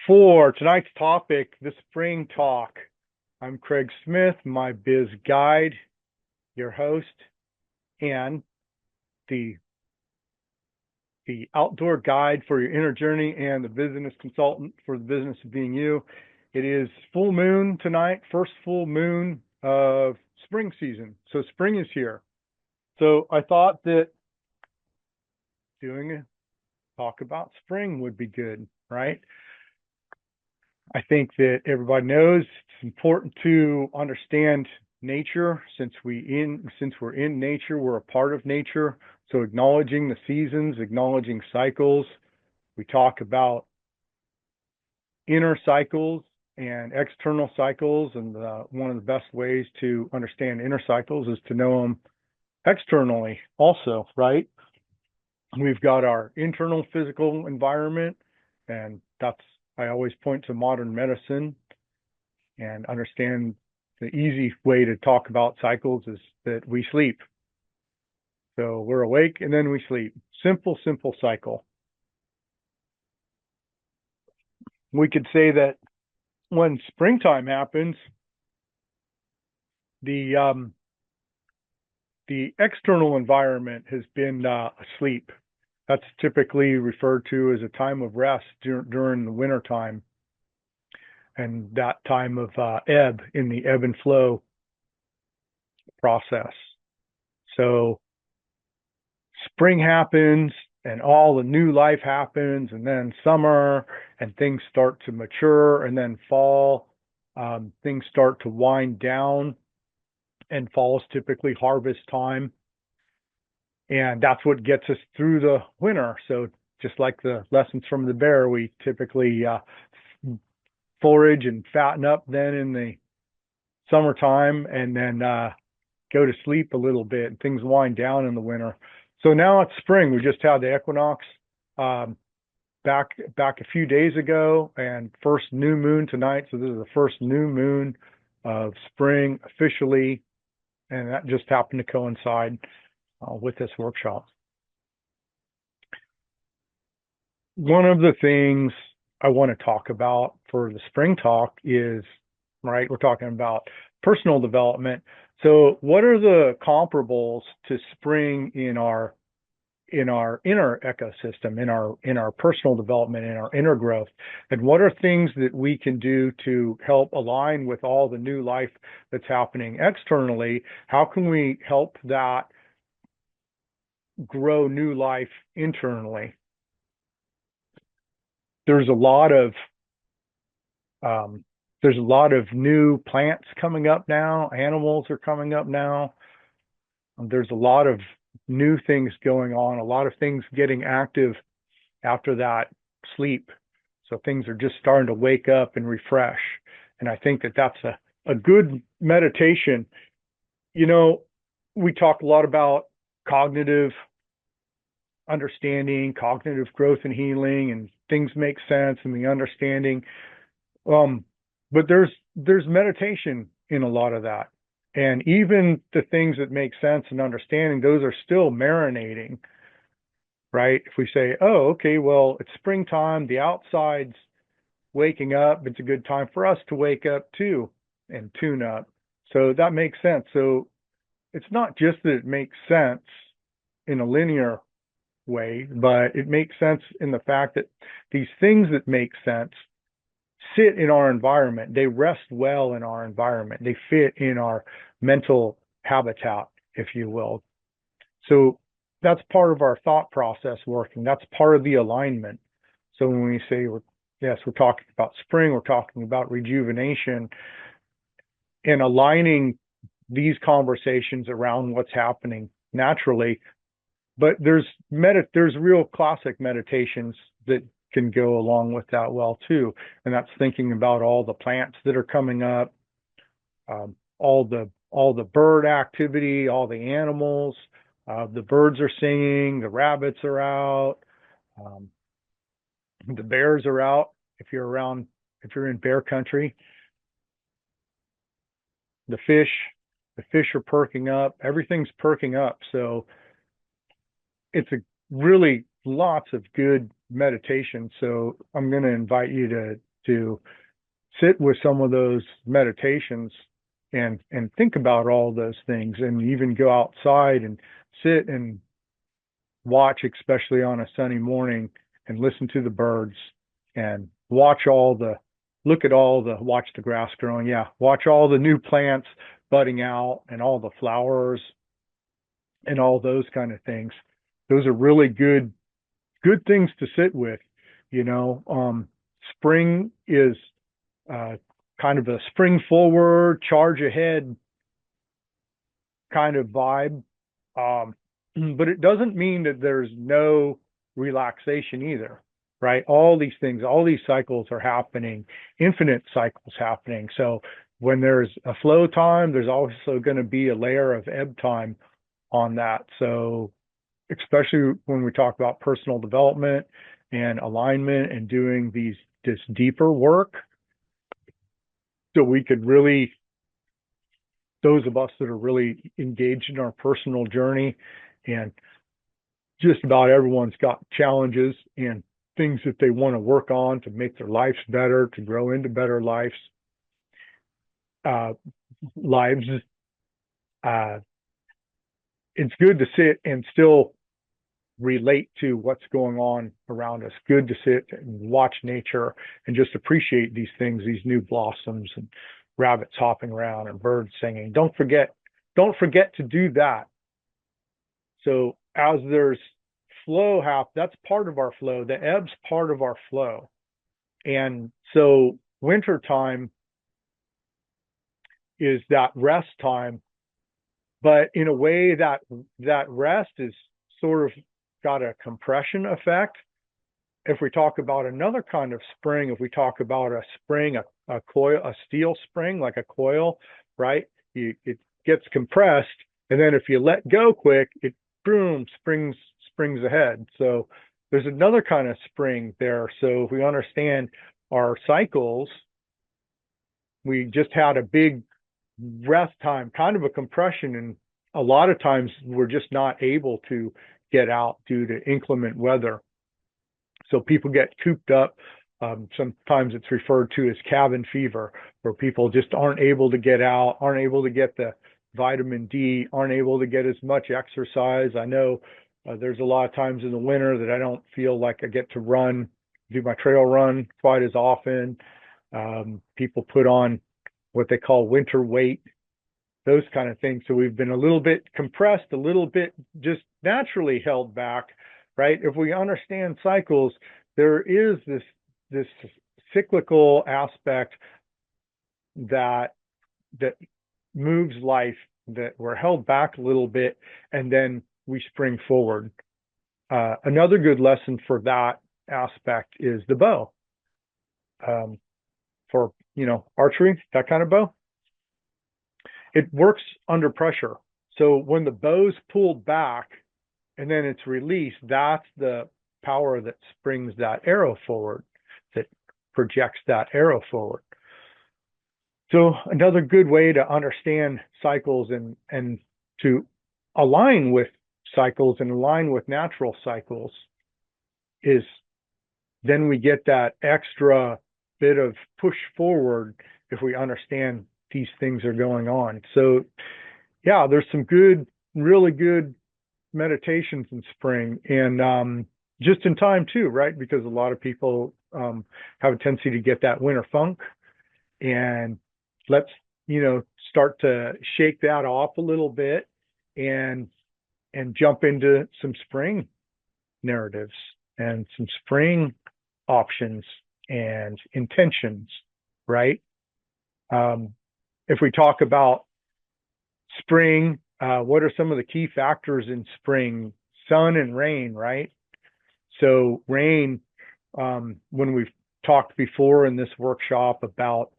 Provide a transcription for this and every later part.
For tonight's topic, the spring talk. I'm Craig Smyth, my biz guide, your host, and the outdoor guide for your inner journey and the business consultant for the business of being you. It is full moon tonight, first full moon of spring season. So spring is here. So I thought that doing a talk about spring would be good, right? I think that everybody knows it's important to understand nature. Since we're in nature, we're a part of nature. So acknowledging the seasons, acknowledging cycles. We talk about inner cycles and external cycles, and one of the best ways to understand inner cycles is to know them externally also, right? We've got our internal physical environment, and I always point to modern medicine and understand the easy way to talk about cycles is that we sleep. So we're awake and then we sleep. Simple cycle. We could say that when springtime happens, the external environment has been asleep. That's typically referred to as a time of rest during the winter time, and that time of ebb in the ebb and flow process. So spring happens and all the new life happens, and then summer and things start to mature, and then fall, things start to wind down, and fall is typically harvest time. And that's what gets us through the winter. So just like the lessons from the bear, we typically forage and fatten up then in the summertime, and then go to sleep a little bit, and things wind down in the winter. So now it's spring. We just had the equinox back a few days ago, and first new moon tonight. So this is the first new moon of spring officially, and that just happened to coincide with this workshop. One of the things I want to talk about for the spring talk is, right, we're talking about personal development. So what are the comparables to spring in our inner ecosystem, in our personal development, in our inner growth? And what are things that we can do to help align with all the new life that's happening externally? How can we help that grow new life internally? There's a lot of new plants coming up now. Animals are coming up now. There's a lot of new things going on, a lot of things getting active after that sleep. So things are just starting to wake up and refresh. And I think that that's a good meditation. You know, we talk a lot about cognitive understanding, cognitive growth and healing, and things make sense and the understanding. But there's meditation in a lot of that. And even the things that make sense and understanding, those are still marinating, right? If we say, oh, okay, well, it's springtime, the outside's waking up, it's a good time for us to wake up too and tune up. So that makes sense. So it's not just that it makes sense in a linear way, but it makes sense in the fact that these things that make sense sit in our environment. They rest well in our environment. They fit in our mental habitat, if you will. So that's part of our thought process working. That's part of the alignment. So when we say, we're talking about spring, we're talking about rejuvenation and aligning these conversations around what's happening naturally. But there's real classic meditations that can go along with that well too, and that's thinking about all the plants that are coming up, all the bird activity, all the animals. The birds are singing, the rabbits are out, the bears are out. If you're in bear country, the fish are perking up. Everything's perking up. So it's really lots of good meditation. So I'm going to invite you to to sit with some of those meditations and think about all those things, and even go outside and sit and watch, especially on a sunny morning, and listen to the birds and watch watch the grass growing. Yeah, watch all the new plants budding out and all the flowers and all those kind of things. Those are really good things to sit with. Spring is kind of a spring forward, charge ahead kind of vibe. But it doesn't mean that there's no relaxation either, right? All these things, all these cycles are happening, infinite cycles happening. So when there's a flow time, there's also going to be a layer of ebb time on that. So especially when we talk about personal development and alignment and doing this deeper work, so we could really, those of us that are really engaged in our personal journey, and just about everyone's got challenges and things that they want to work on to make their lives better, to grow into better lives. It's good to sit and still relate to what's going on around us. Good to sit and watch nature and just appreciate these things, these new blossoms and rabbits hopping around and birds singing. Don't forget to do that. So as there's flow, that's part of our flow. The ebb's part of our flow. And so winter time is that rest time, but in a way that rest is sort of got a compression effect. If we talk about another kind of spring, if we talk about a spring, a coil, a steel spring, like a coil, right? It gets compressed, and then if you let go quick, it boom, springs ahead. So there's another kind of spring there. So if we understand our cycles, we just had a big rest time, kind of a compression, and a lot of times we're just not able to get out due to inclement weather. So people get cooped up. Sometimes it's referred to as cabin fever, where people just aren't able to get out, aren't able to get the vitamin D, aren't able to get as much exercise. I know there's a lot of times in the winter that I don't feel like I get to do my trail run quite as often. People put on what they call winter weight, those kind of things. So we've been a little bit compressed, a little bit just naturally held back, right? If we understand cycles, there is this cyclical aspect that moves life, that we're held back a little bit and then we spring forward. Another good lesson for that aspect is the bow. For archery, that kind of bow, it works under pressure. So when the bow's pulled back and then it's released, that's the power that springs that arrow forward, that projects that arrow forward. So another good way to understand cycles and to align with cycles and align with natural cycles is then we get that extra bit of push forward if we understand these things are going on. So yeah, there's some really good meditations in spring, and just in time too, right? Because a lot of people have a tendency to get that winter funk, and let's start to shake that off a little bit and jump into some spring narratives and some spring options and intentions, right? If we talk about spring, what are some of the key factors in spring? Sun and rain, right? So rain, when we've talked before in this workshop about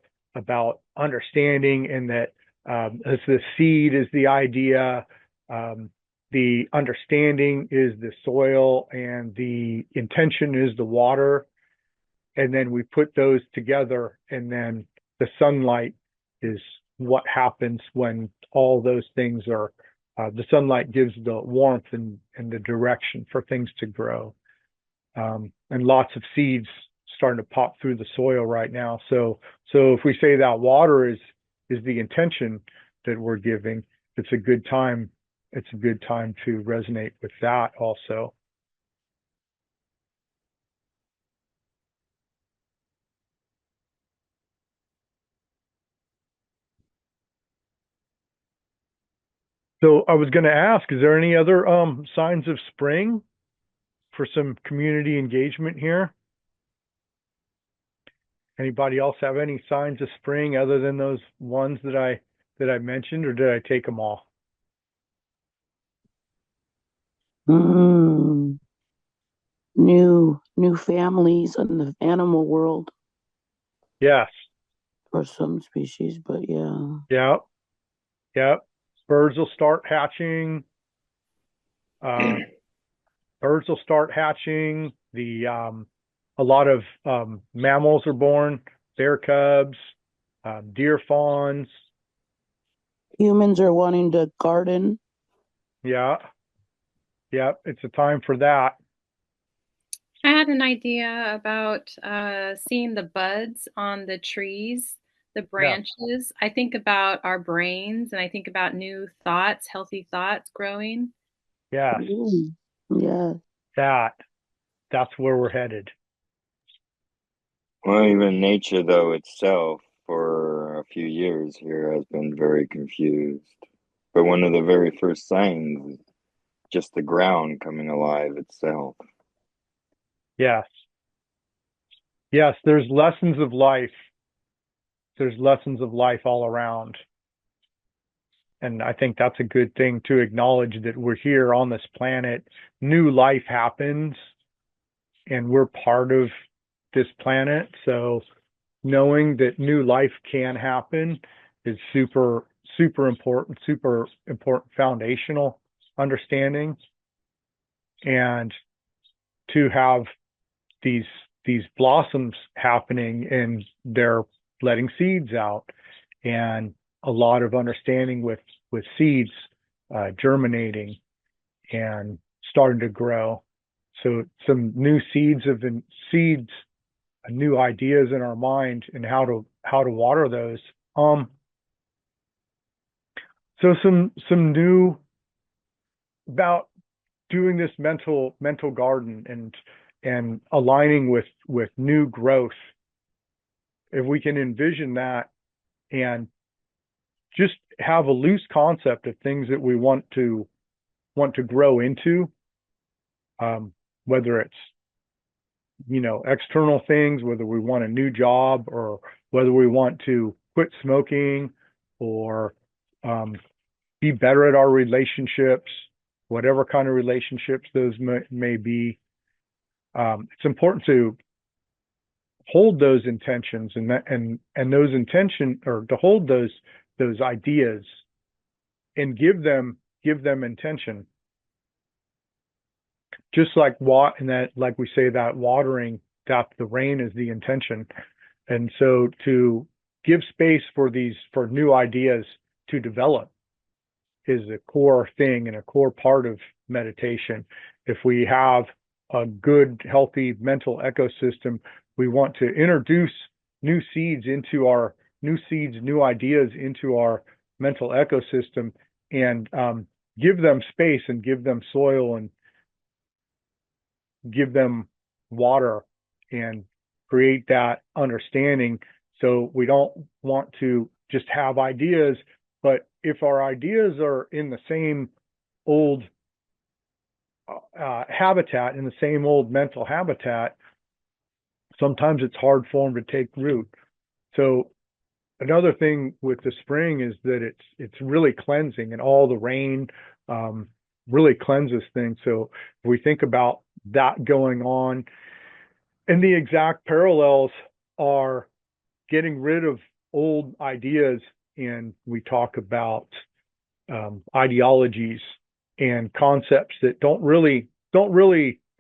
understanding, and that as the seed is the idea, the understanding is the soil, and the intention is the water. And then we put those together, and then the sunlight is what happens when all those things are, the sunlight gives the warmth and the direction for things to grow. And lots of seeds starting to pop through the soil right now. So if we say that water is the intention that we're giving, it's a good time. It's a good time to resonate with that also. So I was going to ask, is there any other signs of spring for some community engagement here? Anybody else have any signs of spring other than those ones that I mentioned, or did I take them all? Mm, new families in the animal world Yes. for some species, but yeah. Yep. Yep. Birds will start hatching. Uh, birds will start hatching. The A lot of mammals are born. Bear cubs, deer fawns. Humans are wanting to garden. Yeah. Yep. It's a time for that. I had an idea about seeing the buds on the trees, the Yeah. branches. I think about our brains and I think about new thoughts, healthy thoughts growing. Yes. Mm, yeah. That. That's where we're headed. Well, even nature, though, itself, for a few years here, has been very confused. But one of the very first signs is just the ground coming alive itself. Yes. Yes. There's lessons of life. There's lessons of life all around. And I think that's a good thing to acknowledge that we're here on this planet. New life happens and we're part of this planet. So knowing that new life can happen is super important foundational understanding. And to have these these blossoms happening and they're letting seeds out, and a lot of understanding with seeds germinating and starting to grow. So some new seeds, new ideas in our mind and how to water those. So some new about doing this mental garden and aligning with new growth. If we can envision that and just have a loose concept of things that we want to grow into, whether it's external things, whether we want a new job or whether we want to quit smoking or be better at our relationships, whatever kind of relationships those may be. It's important to hold those intentions and those intention, or to hold those ideas and give them intention. Just like and that, like we say, that watering, that the rain is the intention. And so to give space for new ideas to develop is a core thing and a core part of meditation. If we have a good, healthy mental ecosystem, we want to introduce new seeds, new ideas into our mental ecosystem, and give them space and give them soil and give them water and create that understanding. So we don't want to just have ideas, but if our ideas are in the same old habitat, in the same old mental habitat, sometimes it's hard for them to take root. So another thing with the spring is that it's really cleansing, and all the rain really cleanses things. So if we think about that going on, and the exact parallels are getting rid of old ideas, and we talk about ideologies and concepts that don't really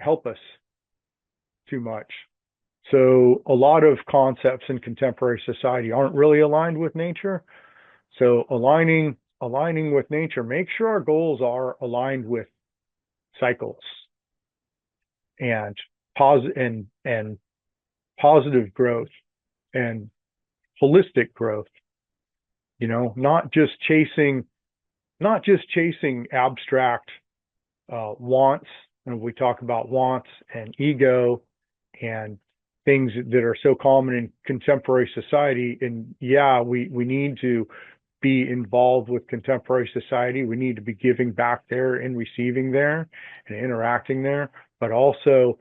help us too much. So a lot of concepts in contemporary society aren't really aligned with nature. So aligning with nature, make sure our goals are aligned with cycles and pause and positive growth and holistic growth, not just chasing abstract wants. And we talk about wants and ego and things that are so common in contemporary society. And yeah, we need to be involved with contemporary society. We need to be giving back there and receiving there and interacting there, but also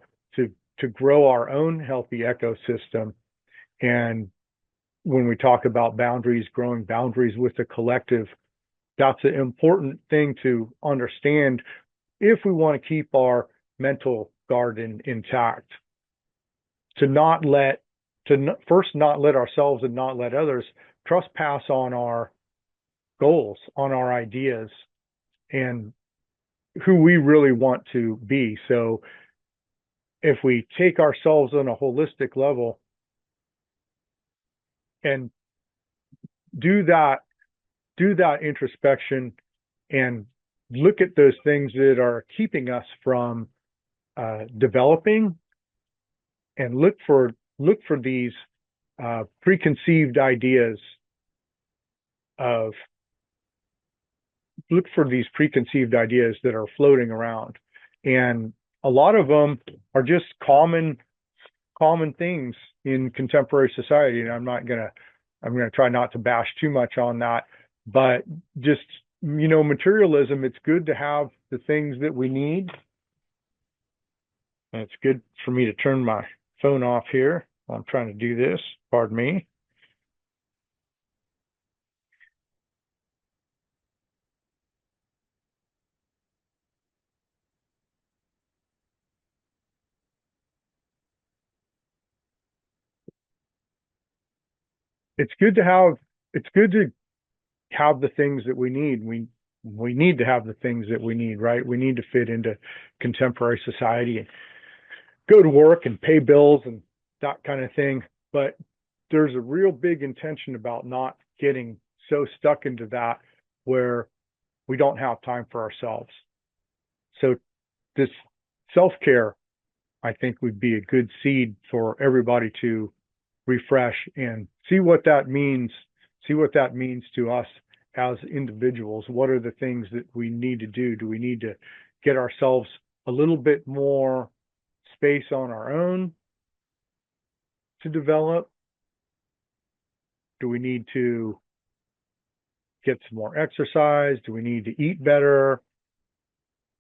to grow our own healthy ecosystem. And when we talk about boundaries, growing boundaries with the collective, that's an important thing to understand if we want to keep our mental garden intact. First not let ourselves and not let others trespass on our goals, on our ideas, and who we really want to be. So if we take ourselves on a holistic level and do that introspection and look at those things that are keeping us from developing, and look for these preconceived ideas that are floating around. And a lot of them are just common things in contemporary society. And I'm gonna try not to bash too much on that, but just, materialism, it's good to have the things that we need. And it's good for me to turn my phone off here while I'm trying to do this. Pardon me. It's good to have the things that we need. We need to have the things that we need, right? We need to fit into contemporary society and go to work and pay bills and that kind of thing. But there's a real big intention about not getting so stuck into that where we don't have time for ourselves. So this self-care, I think, would be a good seed for everybody to refresh and see what that means to us as individuals. What are the things that we need to do? Do we need to get ourselves a little bit more space on our own to develop? Do we need to get some more exercise? Do we need to eat better?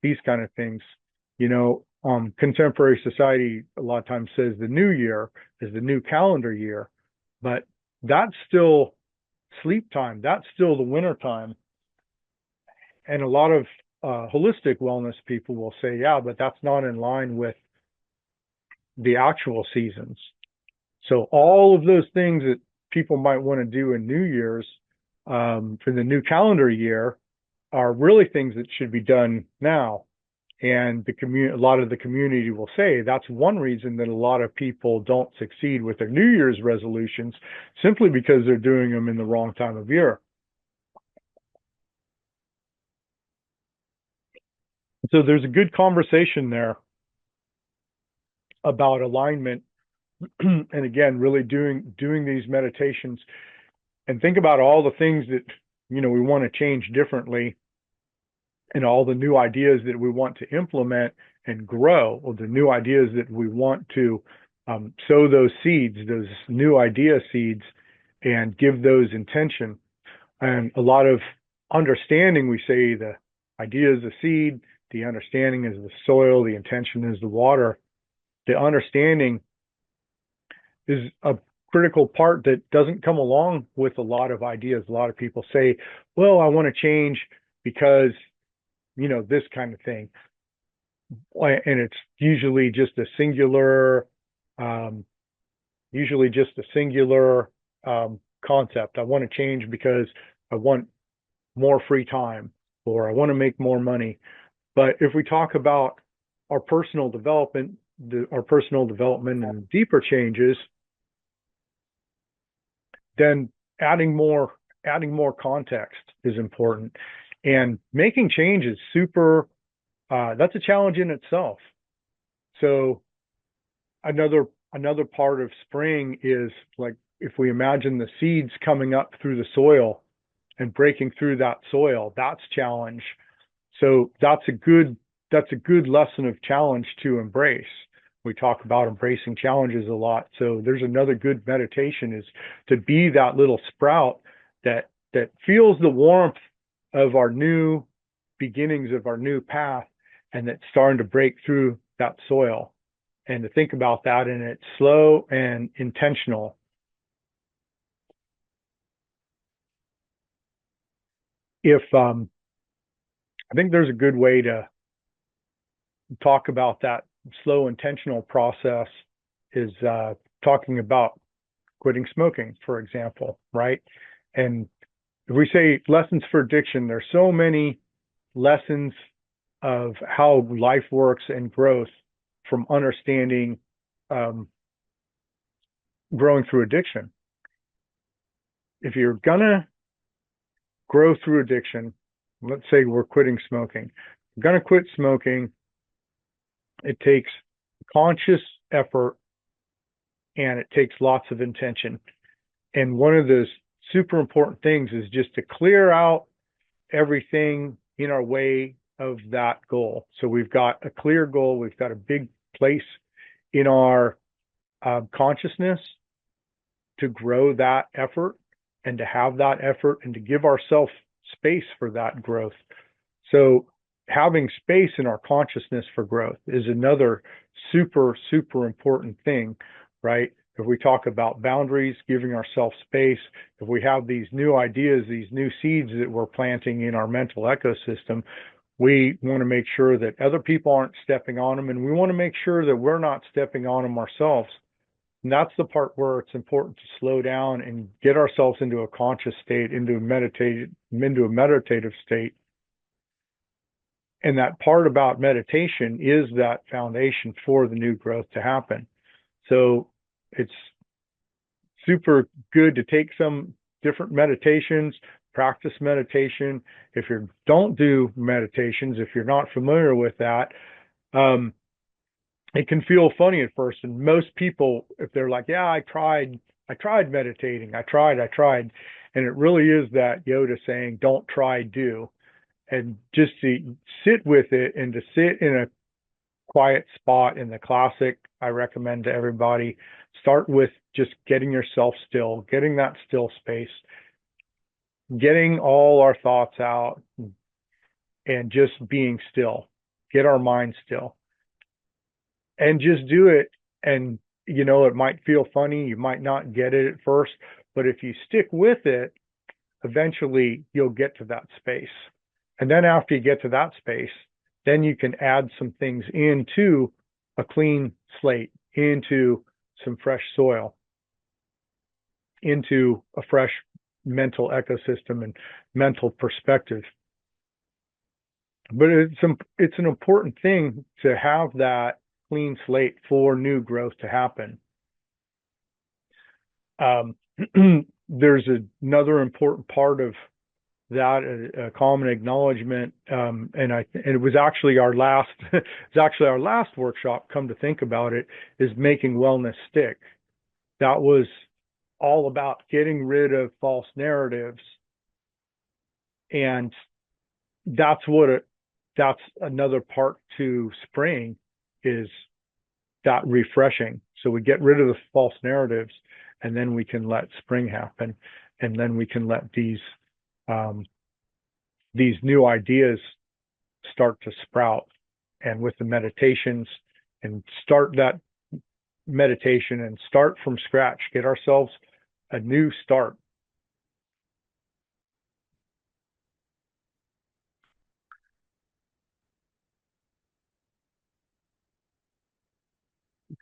These kind of things. Contemporary society a lot of times says the new year is the new calendar year, but that's still sleep time. That's still the winter time. And a lot of holistic wellness people will say, yeah, but that's not in line with the actual seasons. So all of those things that people might want to do in New Year's for the new calendar year are really things that should be done now. And a lot of the community will say that's one reason that a lot of people don't succeed with their New Year's resolutions, simply because they're doing them in the wrong time of year. So there's a good conversation there about alignment. And again, really doing these meditations and think about all the things that, we want to change differently, and all the new ideas that we want to implement and grow, or the new ideas that we want to sow those seeds, those new idea seeds, and give those intention. And a lot of understanding, we say the idea is the seed, the understanding is the soil, the intention is the water. The understanding is a critical part that doesn't come along with a lot of ideas. A lot of people say, well, I want to change because this kind of thing. And it's usually just a singular concept. I want to change because I want more free time, or I want to make more money. But if we talk about our personal development and deeper changes, then adding more context is important. And making change is that's a challenge in itself. So another another part of spring is like if we imagine the seeds coming up through the soil and breaking through that soil, that's challenge. So that's a good lesson of challenge to embrace. We talk about embracing challenges a lot. So there's another good meditation is to be that little sprout that feels the warmth of our new beginnings of our new path, and that's starting to break through that soil. And to think about that, and it's slow and intentional. If I think there's a good way to talk about that slow intentional process is talking about quitting smoking, for example, right? And if we say lessons for addiction, there's so many lessons of how life works and growth from understanding growing through addiction. If you're gonna grow through addiction, let's say we're quitting smoking. We're gonna quit smoking. It takes conscious effort and it takes lots of intention. And one of those super important things is just to clear out everything in our way of that goal. So we've got a clear goal. We've got a big place in our consciousness to grow that effort and to have that effort and to give ourselves space for that growth. So having space in our consciousness for growth is another super, super important thing, right? If we talk about boundaries, giving ourselves space, if we have these new ideas, these new seeds that we're planting in our mental ecosystem, we want to make sure that other people aren't stepping on them, and we want to make sure that we're not stepping on them ourselves. And that's the part where it's important to slow down and get ourselves into a conscious state, into a meditative state. And that part about meditation is that foundation for the new growth to happen. So it's super good to take some different meditations, practice meditation. If you don't do meditations, if you're not familiar with that, it can feel funny at first. And most people, if they're like, yeah, I tried meditating, I tried. And it really is that Yoda saying, don't try, do. And just to sit with it and to sit in a quiet spot in the classic, I recommend to everybody, start with just getting yourself still, getting that still space, getting all our thoughts out and just being still, get our mind still and just do it. And, you know, it might feel funny. You might not get it at first, but if you stick with it, eventually you'll get to that space. And then after you get to that space, then you can add some things into a clean slate, into some fresh soil, into a fresh mental ecosystem and mental perspective. But it's an important thing to have that clean slate for new growth to happen. There's another important part of that, a common acknowledgement, and it was actually our last workshop. Come to think about it, is making wellness stick. That was all about getting rid of false narratives, and that's another part to spring, is that refreshing. So we get rid of the false narratives, and then we can let spring happen, and then we can let these new ideas start to sprout. And with the meditations, and start that meditation and start from scratch, get ourselves a new start.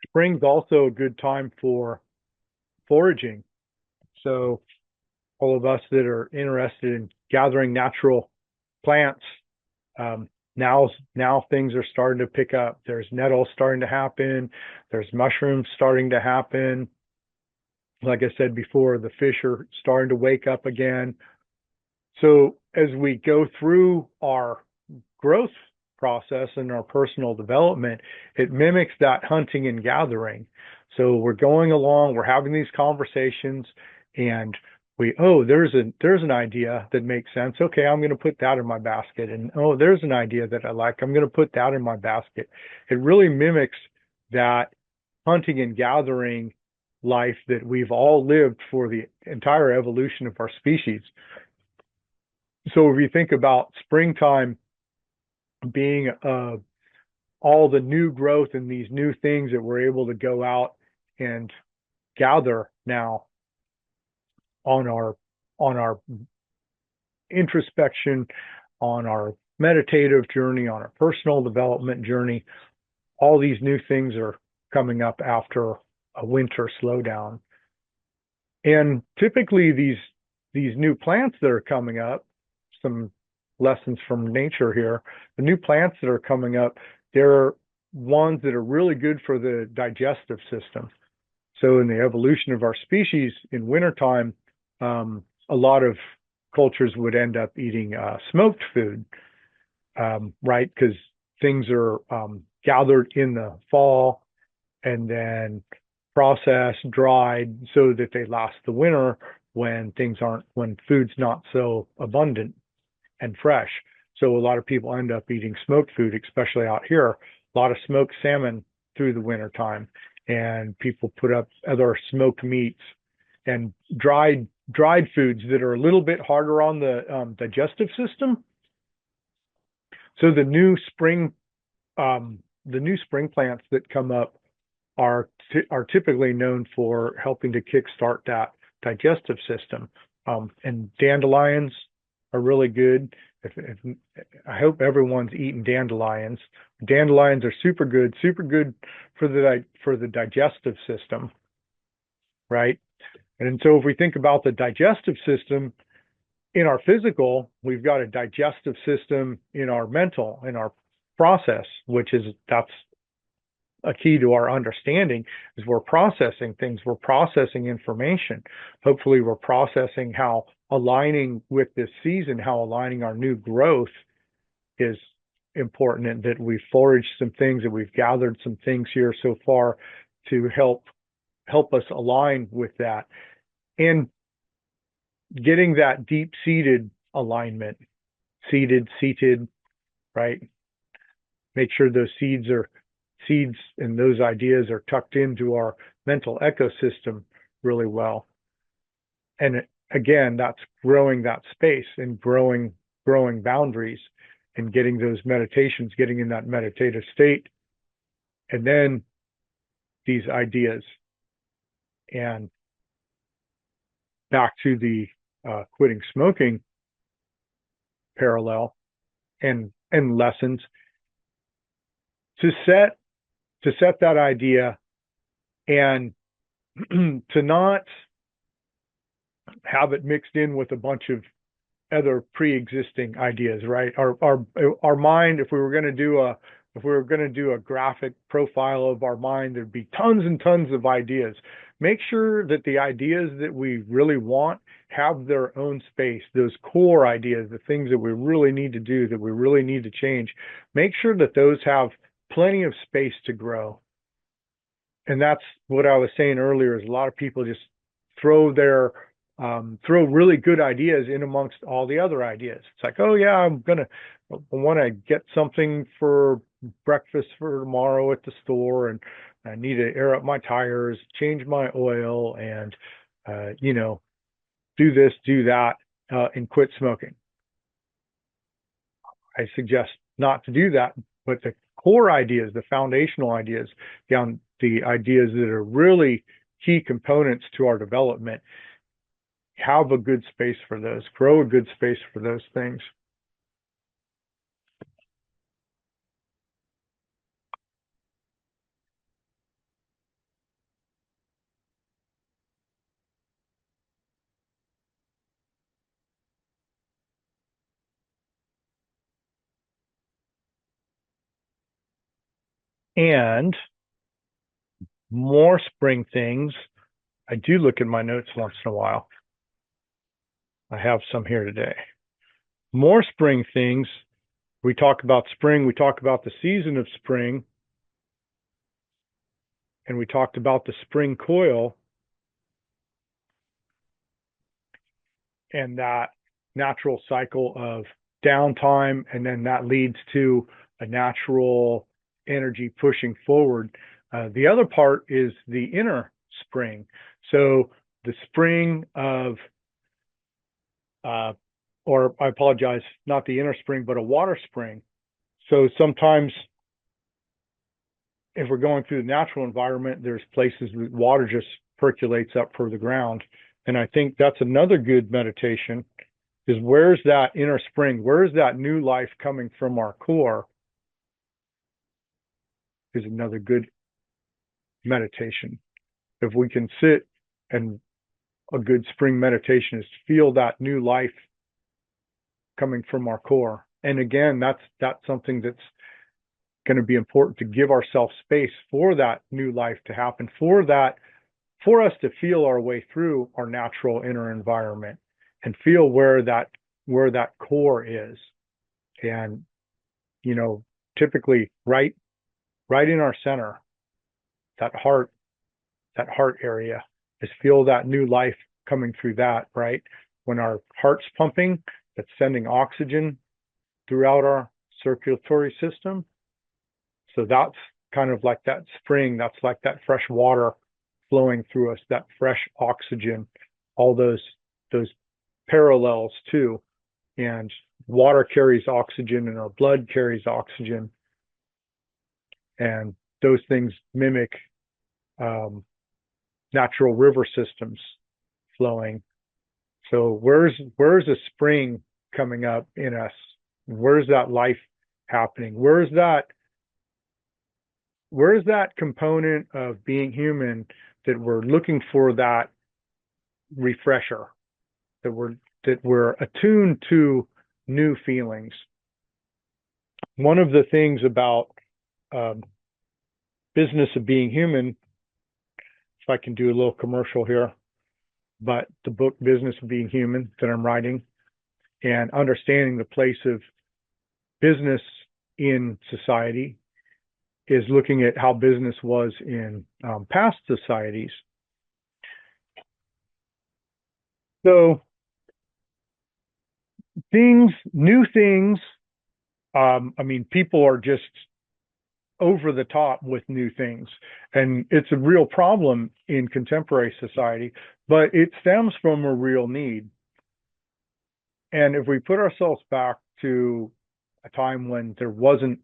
Spring's also a good time for foraging. So all of us that are interested in gathering natural plants, now things are starting to pick up. There's nettles starting to happen. There's mushrooms starting to happen. Like I said before, the fish are starting to wake up again. So as we go through our growth process and our personal development, it mimics that hunting and gathering. So we're going along, we're having these conversations, and there's an idea that makes sense. Okay, I'm going to put that in my basket. And oh, there's an idea that I like. I'm going to put that in my basket. It really mimics that hunting and gathering life that we've all lived for the entire evolution of our species. So if you think about springtime being all the new growth and these new things that we're able to go out and gather now on our introspection, on our meditative journey, on our personal development journey, all these new things are coming up after a winter slowdown. And typically these new plants that are coming up, some lessons from nature here, the new plants that are coming up, they're ones that are really good for the digestive system. So in the evolution of our species in wintertime, a lot of cultures would end up eating smoked food, right? Because things are gathered in the fall and then processed, dried, so that they last the winter when food's not so abundant and fresh. So a lot of people end up eating smoked food, especially out here. A lot of smoked salmon through the winter time, and people put up other smoked meats and dried foods that are a little bit harder on the digestive system. So the new spring plants that come up are typically known for helping to kickstart that digestive system. And dandelions are really good. I hope everyone's eating dandelions. Dandelions are super good for the digestive system, right? And so if we think about the digestive system in our physical, we've got a digestive system in our mental, in our process, that's a key to our understanding, is we're processing things, we're processing information. Hopefully we're processing how aligning with this season, how aligning our new growth is important, and that we've foraged some things, that we've gathered some things here so far to help us align with that. And getting that deep-seated alignment, seated, right? Make sure those seeds and those ideas are tucked into our mental ecosystem really well. And again, that's growing that space and growing boundaries and getting those meditations, getting in that meditative state, and then these ideas. And back to the quitting smoking parallel and lessons, to set that idea and to not have it mixed in with a bunch of other pre-existing ideas, right? Our mind, if we were going to do a graphic profile of our mind, there'd be tons and tons of ideas. Make sure that the ideas that we really want have their own space, those core ideas, the things that we really need to do, that we really need to change. Make sure that those have plenty of space to grow. And that's what I was saying earlier, is a lot of people just throw really good ideas in amongst all the other ideas. It's like, oh yeah, I want to get something for breakfast for tomorrow at the store, and I need to air up my tires, change my oil, and do this, do that, and quit smoking. I suggest not to do that, but the core ideas, the foundational ideas, the ideas that are really key components to our development, have a good space for those, grow a good space for those things. And more spring things. I do look at my notes once in a while. I have some here today. More spring things. We talk about spring. We talk about the season of spring. and we talked about the spring coil and that natural cycle of downtime, and then that leads to a natural energy pushing forward. The other part is the inner spring. So the spring of, or I apologize, not the inner spring, but a water spring. So sometimes if we're going through the natural environment, there's places where water just percolates up from the ground. And I think that's another good meditation, is where's that inner spring? Where's that new life coming from our core? Is another good meditation. If we can sit, and a good spring meditation is feel that new life coming from our core. And again, that's something that's going to be important, to give ourselves space for that new life to happen, for us to feel our way through our natural inner environment and feel where that core is. And typically right in our center, that heart area, is feel that new life coming through that, right? When our heart's pumping, that's sending oxygen throughout our circulatory system. So that's kind of like that spring, that's like that fresh water flowing through us, that fresh oxygen, all those parallels too. And water carries oxygen, and our blood carries oxygen. And those things mimic natural river systems flowing. So where's a spring coming up in us? Where's that life happening? Where's that component of being human that we're looking for, that refresher, that we're attuned to new feelings? One of the things about Business of Being Human, if I can do a little commercial here, but the book Business of Being Human that I'm writing, and understanding the place of business in society, is looking at how business was in past societies. So new things, people are just over the top with new things, and it's a real problem in contemporary society, but it stems from a real need. And if we put ourselves back to a time when there wasn't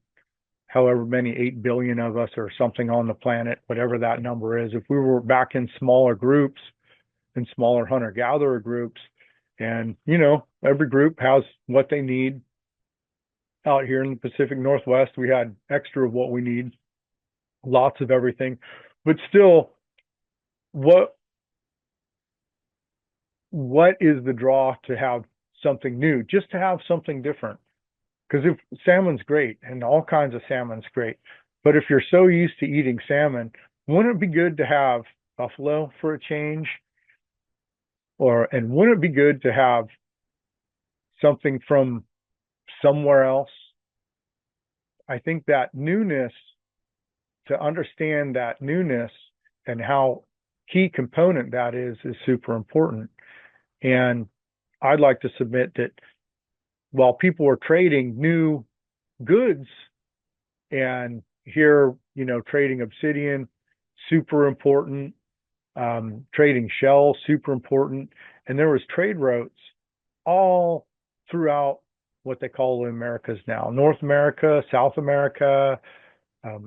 however many 8 billion of us or something on the planet, whatever that number is, if we were back in smaller groups, in smaller hunter-gatherer groups, and every group has what they need. Out here in the Pacific Northwest, we had extra of what we need, lots of everything. But still, what is the draw to have something new, just to have something different? Because if salmon's great, and all kinds of salmon's great, but if you're so used to eating salmon, wouldn't it be good to have buffalo for a change? And wouldn't it be good to have something from somewhere else? I think that newness, to understand that newness and how key component that is super important. And I'd like to submit that while people are trading new goods, and here, trading obsidian, super important, trading shells, super important, and there was trade routes all throughout what they call the Americas now, North America, South America,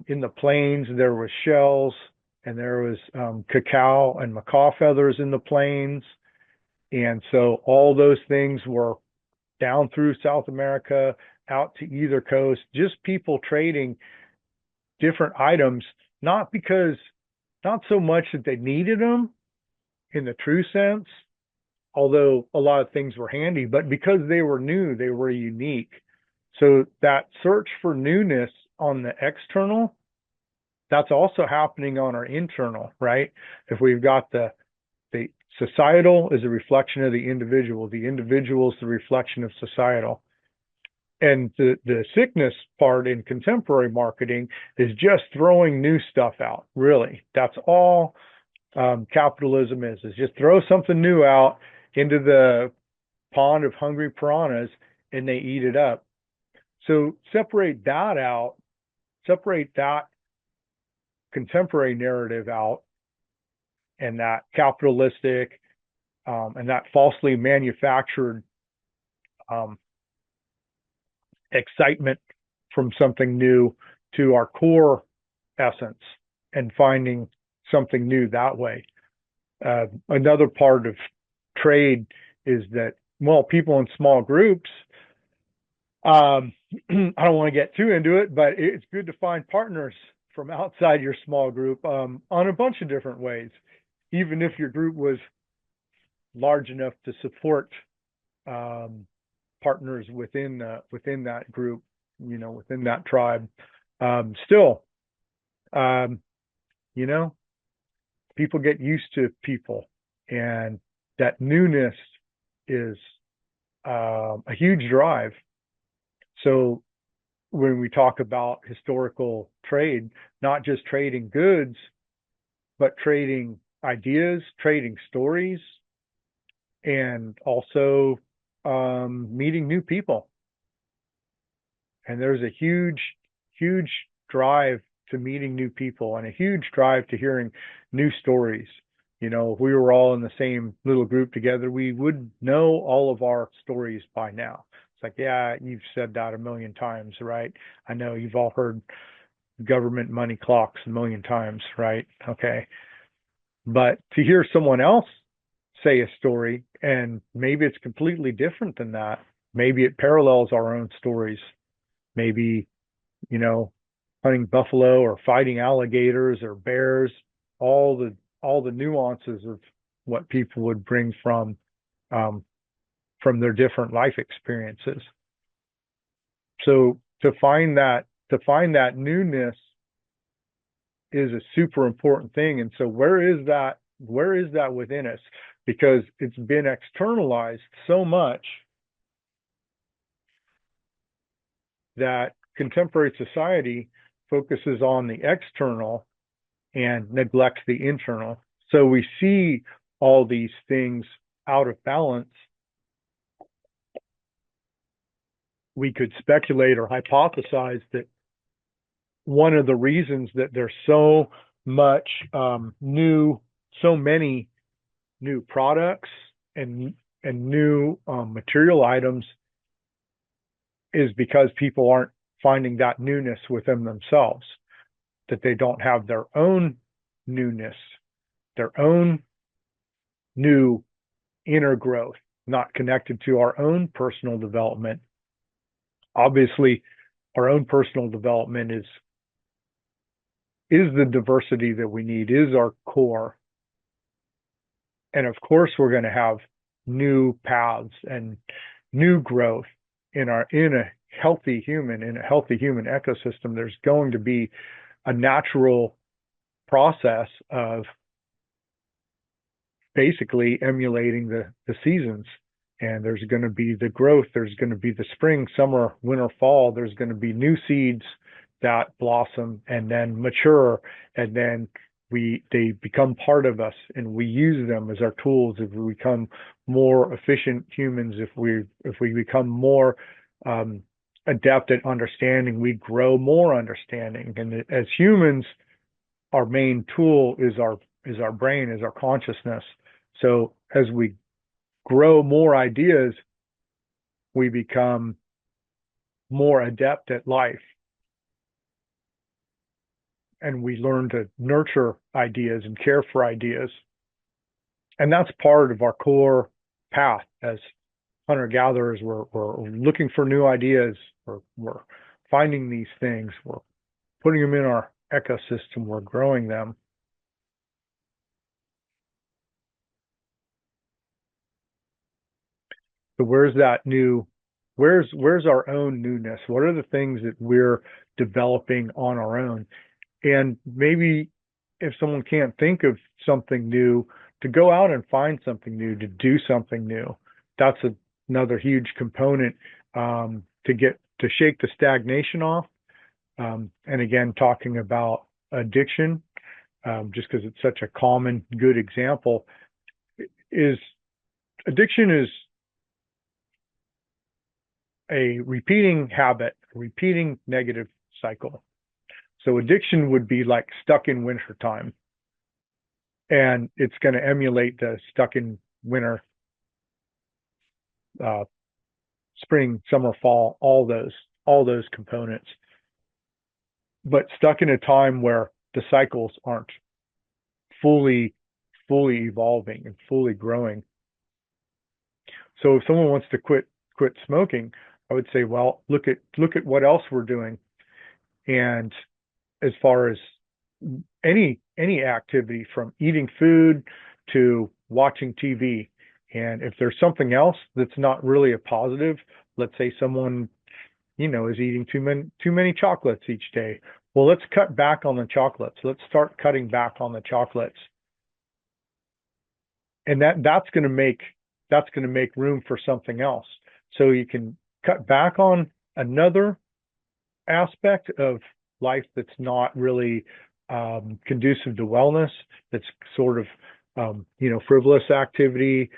in the plains, there was shells, and there was cacao and macaw feathers in the plains. And so all those things were down through South America, out to either coast, just people trading different items, not so much that they needed them in the true sense, although a lot of things were handy, but because they were new, they were unique. So that search for newness on the external, that's also happening on our internal, right? If we've got the societal is a reflection of the individual is the reflection of societal. And the sickness part in contemporary marketing is just throwing new stuff out. Really, that's all capitalism is just throw something new out into the pond of hungry piranhas and they eat it up. So separate that out, separate that contemporary narrative out, and that capitalistic and that falsely manufactured excitement from something new to our core essence and finding something new that way. Another part of trade is that, well, people in small groups, I don't want to get too into it, but it's good to find partners from outside your small group on a bunch of different ways, even if your group was large enough to support partners within that group, within that tribe. Still, people get used to people, and that newness is a huge drive. So when we talk about historical trade, not just trading goods, but trading ideas, trading stories, and also meeting new people. And there's a huge, huge drive to meeting new people and a huge drive to hearing new stories. If we were all in the same little group together, we would know all of our stories by now. It's like, yeah, you've said that a million times, right? I know you've all heard government money clocks a million times, right? Okay. But to hear someone else say a story, and maybe it's completely different than that, maybe it parallels our own stories, maybe, hunting buffalo or fighting alligators or bears, all the nuances of what people would bring from their different life experiences. So to find that newness is a super important thing. And so where is that within us? Because it's been externalized so much that contemporary society focuses on the external and neglects the internal. So we see all these things out of balance. We could speculate or hypothesize that one of the reasons that there's so much so many new products and new material items is because people aren't finding that newness within themselves, that they don't have their own newness, their own new inner growth, not connected to our own personal development. Obviously, our own personal development is the diversity that we need, is our core. And of course, we're going to have new paths and new growth in a healthy human ecosystem. There's going to be a natural process of basically emulating the seasons. And there's going to be the growth. There's going to be the spring, summer, winter, fall. There's going to be new seeds that blossom and then mature, and then they become part of us, and we use them as our tools. If we become more efficient humans, if we become more adept at understanding, we grow more understanding. And as humans, our main tool is our brain, is our consciousness. So as we grow more ideas, we become more adept at life. And we learn to nurture ideas and care for ideas. And that's part of our core path as hunter-gatherers. We're looking for new ideas. We're finding these things. We're putting them in our ecosystem. We're growing them. So where's our own newness? What are the things that we're developing on our own? And maybe if someone can't think of something new, to go out and find something new, to do something new. That's another huge component to get to shake the stagnation off, and again, talking about addiction, just because it's such a common, good example, is addiction is a repeating habit, a repeating negative cycle. So addiction would be like stuck in wintertime, and it's going to emulate the stuck in winter, spring, summer, fall, all those components, but stuck in a time where the cycles aren't fully evolving and fully growing. So if someone wants to quit smoking, I would say, well, look at what else we're doing. And as far as any activity, from eating food to watching TV, and if there's something else that's not really a positive, let's say someone, is eating too many chocolates each day. Well, let's cut back on the chocolates. Let's start cutting back on the chocolates. And that's going to make room for something else. So you can cut back on another aspect of life that's not really conducive to wellness, that's sort of frivolous activity,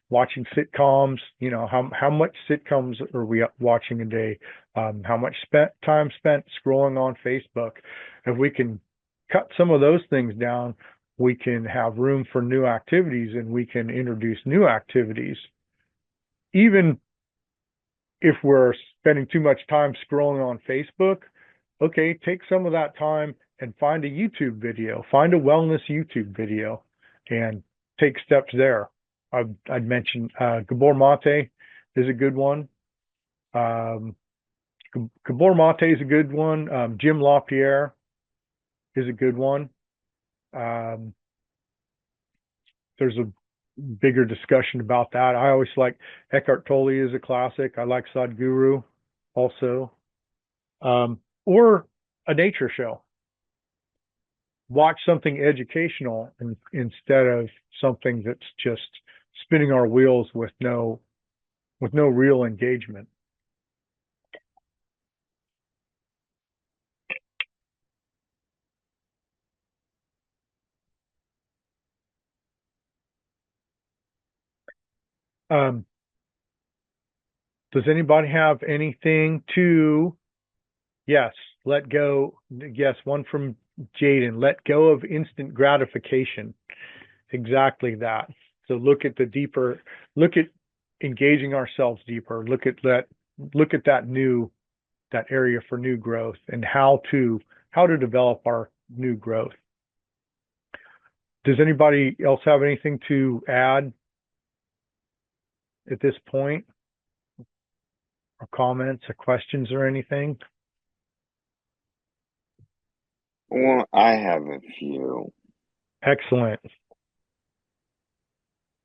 watching sitcoms. How much sitcoms are we watching a day? How much time spent scrolling on Facebook? If we can cut some of those things down, we can have room for new activities, and we can introduce new activities. Even if we're spending too much time scrolling on Facebook, okay, take some of that time and find a YouTube video, find a wellness YouTube video, and take steps there. I'd mention Gabor Mate is a good one. Gabor Mate is a good one. Jim LaPierre is a good one. There's a bigger discussion about that. I always like Eckhart Tolle is a classic. I like Sadhguru also. Or a nature show. Watch something educational instead of something that's just spinning our wheels with no real engagement. Does anybody have anything to, yes, let go? Yes, one from Jaden, let go of instant gratification. Exactly that. So look at engaging ourselves deeper. Look at that area for new growth, and how to develop our new growth. Does anybody else have anything to add at this point? Or comments or questions or anything? Well, I have a few. Excellent.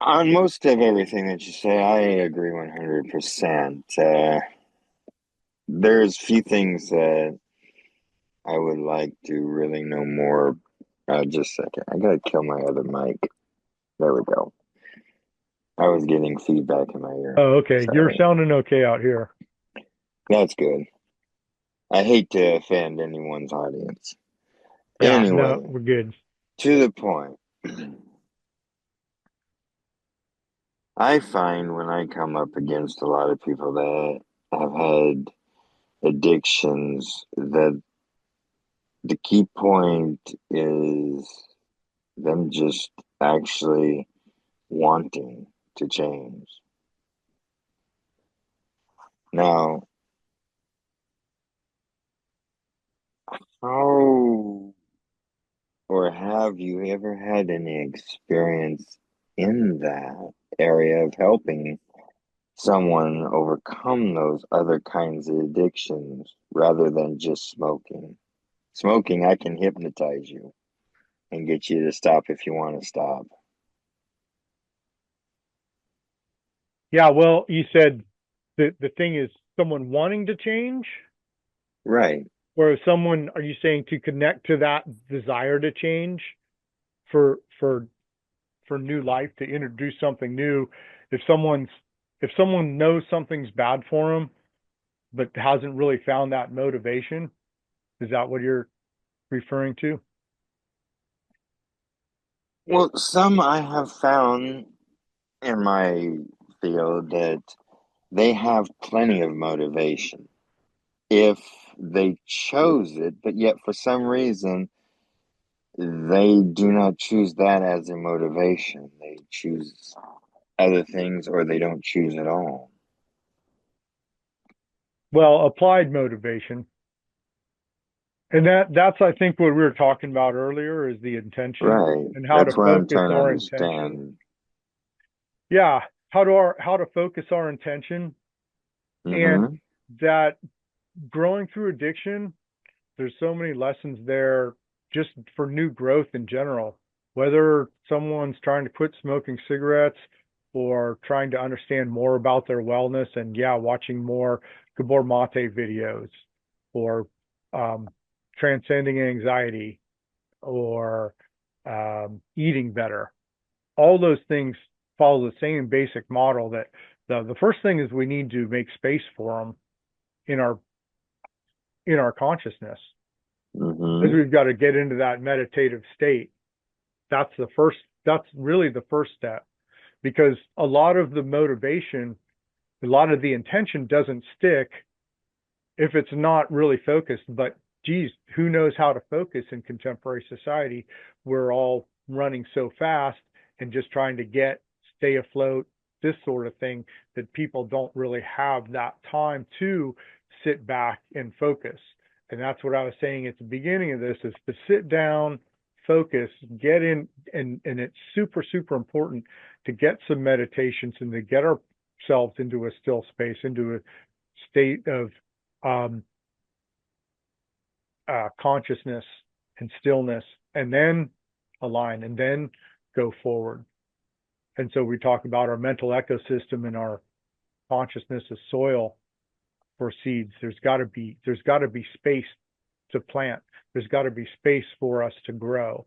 On most of everything that you say, I agree 100%. There's few things that I would like to really know more. Just a second. I gotta kill my other mic. There we go. I was getting feedback in my ear. Oh, okay. Sorry. You're sounding okay out here. That's good. I hate to offend anyone's audience. Yeah, Anyway, no, we're good. to the point. I find when I come up against a lot of people that have had addictions, that the key point is them just actually wanting to change. Now, how or have you ever had any experience in that area of helping someone overcome those other kinds of addictions rather than just smoking? Smoking, I can hypnotize you and get you to stop if you want to stop. Yeah, well, you said the thing is someone wanting to change, Right. or are you saying to connect to that desire to change for new life, to introduce something new? If someone knows something's bad for them, but hasn't really found that motivation. Is that what you're referring to? Well, some I have found in my field that they have plenty of motivation if they chose it, but yet for some reason they do not choose that as a motivation. They choose other things or they don't choose at all. Well, applied motivation. And that's I think what we were talking about earlier is the intention Right. and how to That's what I'm focus trying to our intention. understand. Yeah, how to focus our intention, and Mm-hmm. that growing through addiction, there's so many lessons there just for new growth in general. Whether someone's trying to quit smoking cigarettes or trying to understand more about their wellness, and yeah, watching more Gabor Mate videos, or um, transcending anxiety, or eating better. All those things follow the same basic model that the first thing is we need to make space for them in our consciousness, as Mm-hmm. we've got to get into that meditative state. That's really the first step, because a lot of the motivation, a lot of the intention doesn't stick if it's not really focused. But geez, who knows how to focus in contemporary society? We're all running so fast and just trying to stay afloat, this sort of thing, that people don't really have that time to sit back and focus. And that's what I was saying at the beginning of this, is to sit down, focus, get in, and it's super, super important to get some meditations and to get ourselves into a still space, into a state of um, consciousness and stillness, and then align, and then go forward. And so we talk about our mental ecosystem and our consciousness as soil for seeds. There's got to be space to plant. There's got to be space for us to grow.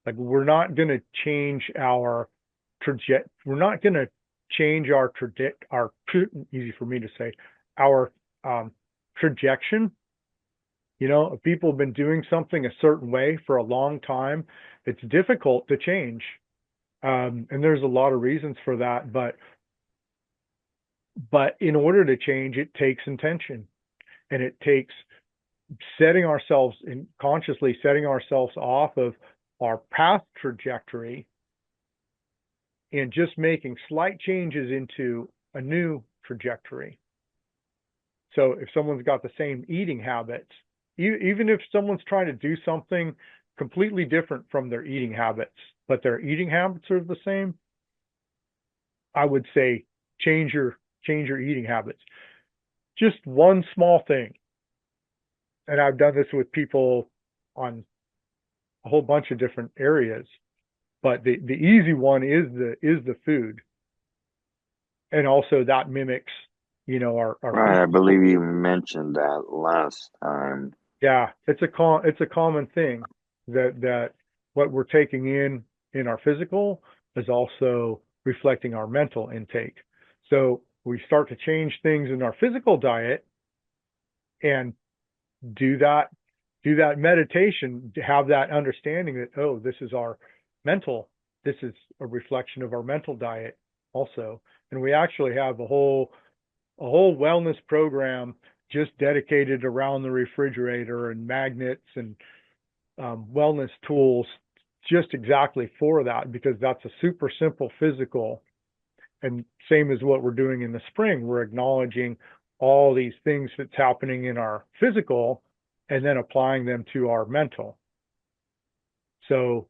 Like, we're not going to change our we're not going to change our easy for me to say, our trajectory. You know, if people have been doing something a certain way for a long time, it's difficult to change. And there's a lot of reasons for that, but in order to change, it takes intention, and it takes consciously setting ourselves off of our path trajectory and just making slight changes into a new trajectory. So if someone's got the same eating habits, even if someone's trying to do something completely different from their eating habits, but their eating habits are the same, I would say change your eating habits. Just one small thing. And I've done this with people on a whole bunch of different areas, but the easy one is the food. And also that mimics, our Right. I physical. believe you mentioned that last time. Yeah, it's a common thing that what we're taking in our physical is also reflecting our mental intake. So we start to change things in our physical diet and do that meditation, to have that understanding that, oh, this is a reflection of our mental diet also. And we actually have a whole wellness program just dedicated around the refrigerator and magnets and wellness tools, just exactly for that, because that's a super simple physical. And same as what we're doing in the spring, we're acknowledging all these things that's happening in our physical and then applying them to our mental. So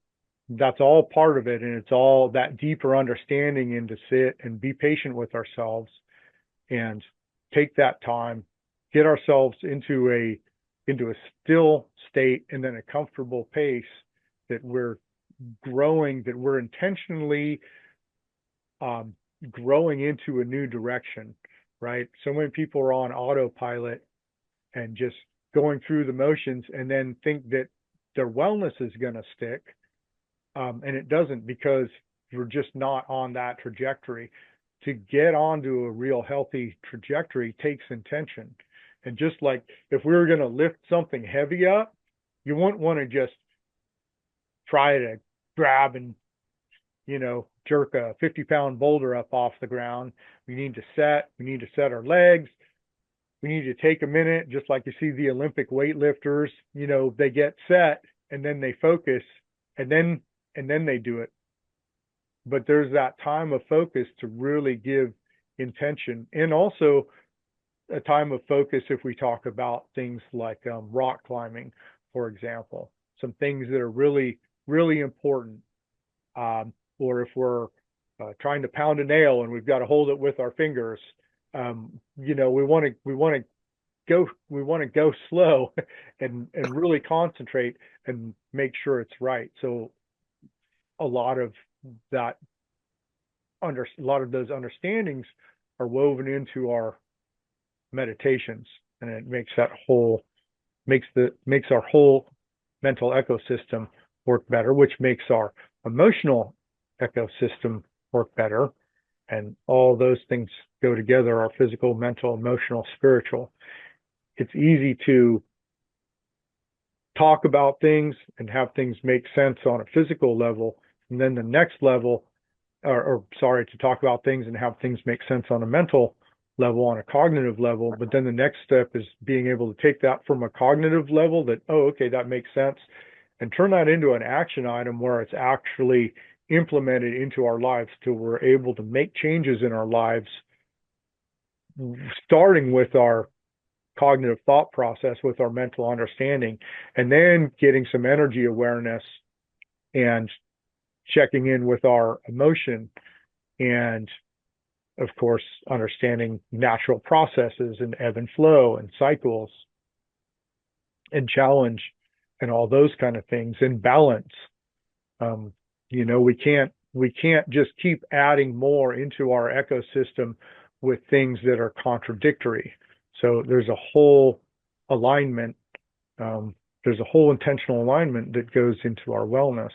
that's all part of it. And it's all that deeper understanding, and to sit and be patient with ourselves and take that time, get ourselves into a still state, and then a comfortable pace, that we're growing, that we're intentionally growing into a new direction, right? So many people are on autopilot and just going through the motions, and then think that their wellness is going to stick. And it doesn't, because we're just not on that trajectory. To get onto a real healthy trajectory takes intention. And just like if we were going to lift something heavy up, you wouldn't want to just try to grab and, jerk a 50-pound boulder up off the ground. We need to set our legs. We need to take a minute, just like you see the Olympic weightlifters, they get set and then they focus and then they do it. But there's that time of focus to really give intention, and also a time of focus if we talk about things like rock climbing, for example, some things that are really, really important. Or if we're trying to pound a nail and we've got to hold it with our fingers, we want to go slow and really concentrate and make sure it's right. So a lot of that a lot of those understandings are woven into our meditations, and it makes our whole mental ecosystem work better, which makes our emotional ecosystem work better. And all those things go together: our physical, mental, emotional, spiritual. It's easy to talk about things and have things make sense on a physical level, and then the next level, to talk about things and have things make sense on a mental level, on a cognitive level. But then the next step is being able to take that from a cognitive level, that, oh, okay, that makes sense, and turn that into an action item where it's actually implemented into our lives, till we're able to make changes in our lives, starting with our cognitive thought process, with our mental understanding, and then getting some energy awareness and checking in with our emotion, and of course understanding natural processes and ebb and flow and cycles and challenge and all those kind of things, and balance. We can't just keep adding more into our ecosystem with things that are contradictory. So there's a whole alignment. There's a whole intentional alignment that goes into our wellness.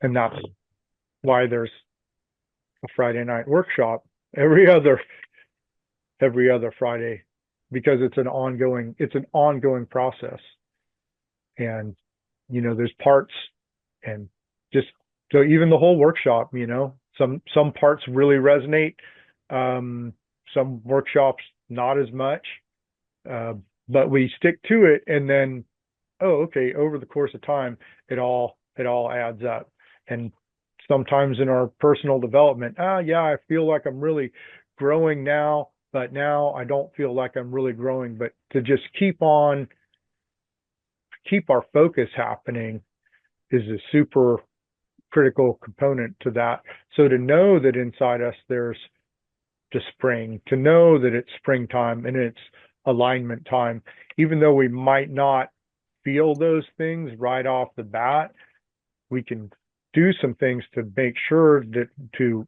And that's why there's a Friday night workshop every other Friday, because it's an ongoing process. And there's parts, and just so even the whole workshop, some parts really resonate, some workshops not as much, but we stick to it, and then, oh, okay, over the course of time, it all adds up. And sometimes in our personal development, yeah, I feel like I'm really growing now, but now I don't feel like I'm really growing. But to just keep our focus happening is a super critical component to that. So to know that inside us there's the spring, to know that it's springtime and it's alignment time, even though we might not feel those things right off the bat, we can do some things to make sure that to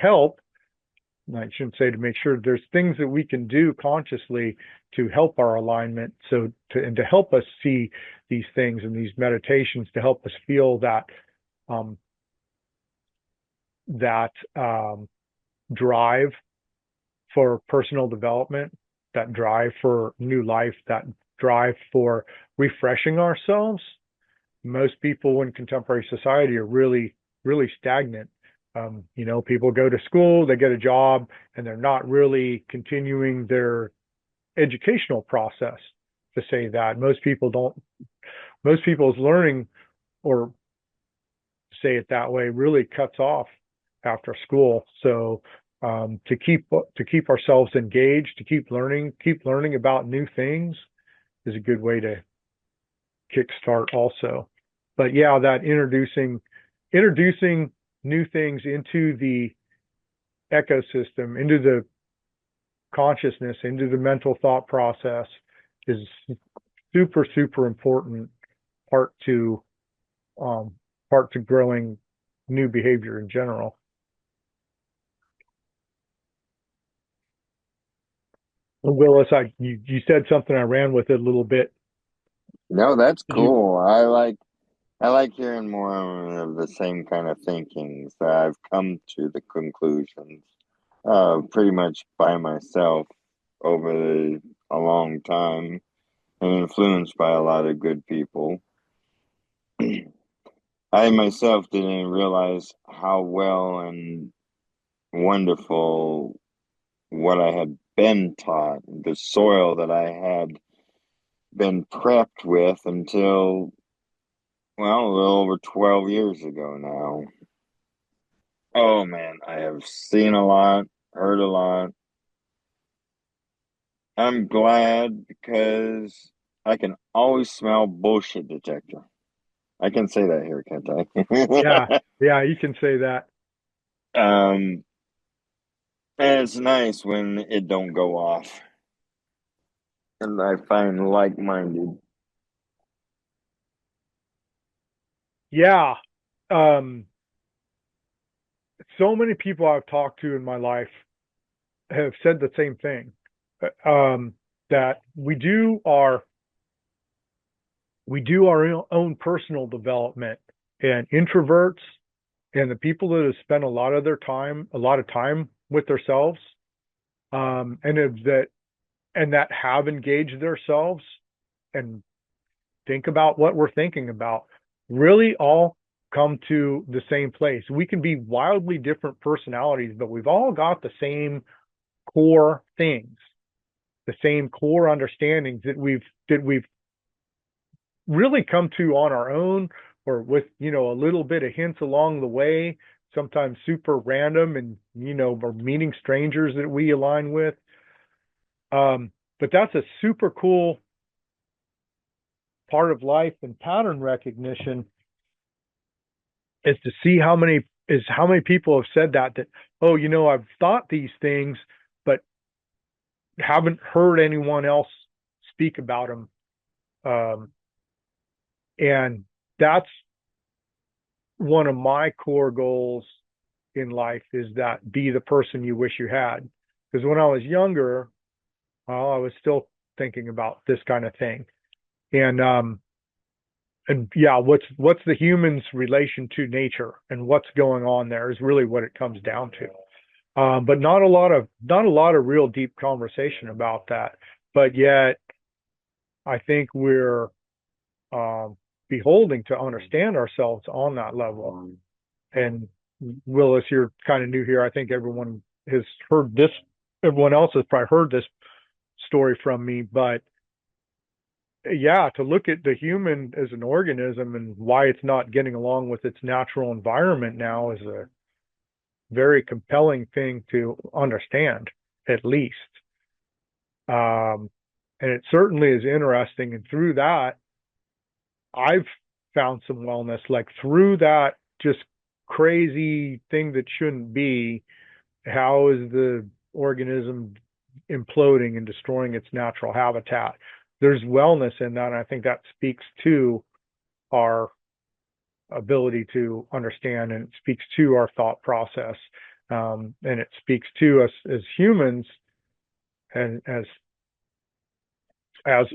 help. I shouldn't say to make sure. There's things that we can do consciously to help our alignment, and to help us see these things, and these meditations to help us feel that drive for personal development, that drive for new life, that drive for refreshing ourselves. Most people in contemporary society are really, really stagnant. People go to school, they get a job, and they're not really continuing their educational process, to say that. Most people's learning, or say it that way, really cuts off after school. So to keep ourselves engaged, to keep learning about new things, is a good way to kickstart also. But yeah, that introducing new things into the ecosystem, into the consciousness, into the mental thought process, is super, super important part to growing new behavior in general. Willis, you said something, I ran with it a little bit. No, that's cool. I like hearing more of the same kind of thinking. So I've come to the conclusions pretty much by myself. over a long time and influenced by a lot of good people. I myself didn't realize how well and wonderful what I had been taught, the soil that I had been prepped with until, well, a little over 12 years ago now. Oh man, I have seen a lot, heard a lot. I'm glad because I can always smell bullshit detector. I can say that here, can't Yeah, I? yeah, you can say that. And it's nice when it don't go off. And I find like-minded. Yeah. Um, so many people I've talked to in my life have said the same thing. That we do our own personal development, and introverts and the people that have spent a lot of time with themselves, and that have engaged themselves and think about what we're thinking about, really all come to the same place. We can be wildly different personalities, but we've all got the same core things, the same core understandings that we've really come to on our own, or with a little bit of hints along the way, sometimes super random, and or meeting strangers that we align with. But that's a super cool part of life and pattern recognition, is to see how many people have said that oh, I've thought these things, but haven't heard anyone else speak about them. And that's one of my core goals in life, is that be the person you wish you had. Because when I was younger, I was still thinking about this kind of thing. And yeah, what's the human's relation to nature, and what's going on there is really what it comes down to. But not a lot of real deep conversation about that. But yet, I think we're beholding to understand ourselves on that level. And Willis, you're kind of new here. I think everyone has heard this. Everyone else has probably heard this story from me, but yeah, to look at the human as an organism and why it's not getting along with its natural environment now is a very compelling thing to understand, at least. And it certainly is interesting. And through that, I've found some wellness, like through that just crazy thing that shouldn't be. How is the organism imploding and destroying its natural habitat? There's wellness in that, and I think that speaks to our ability to understand, and it speaks to our thought process, and it speaks to us as humans, and as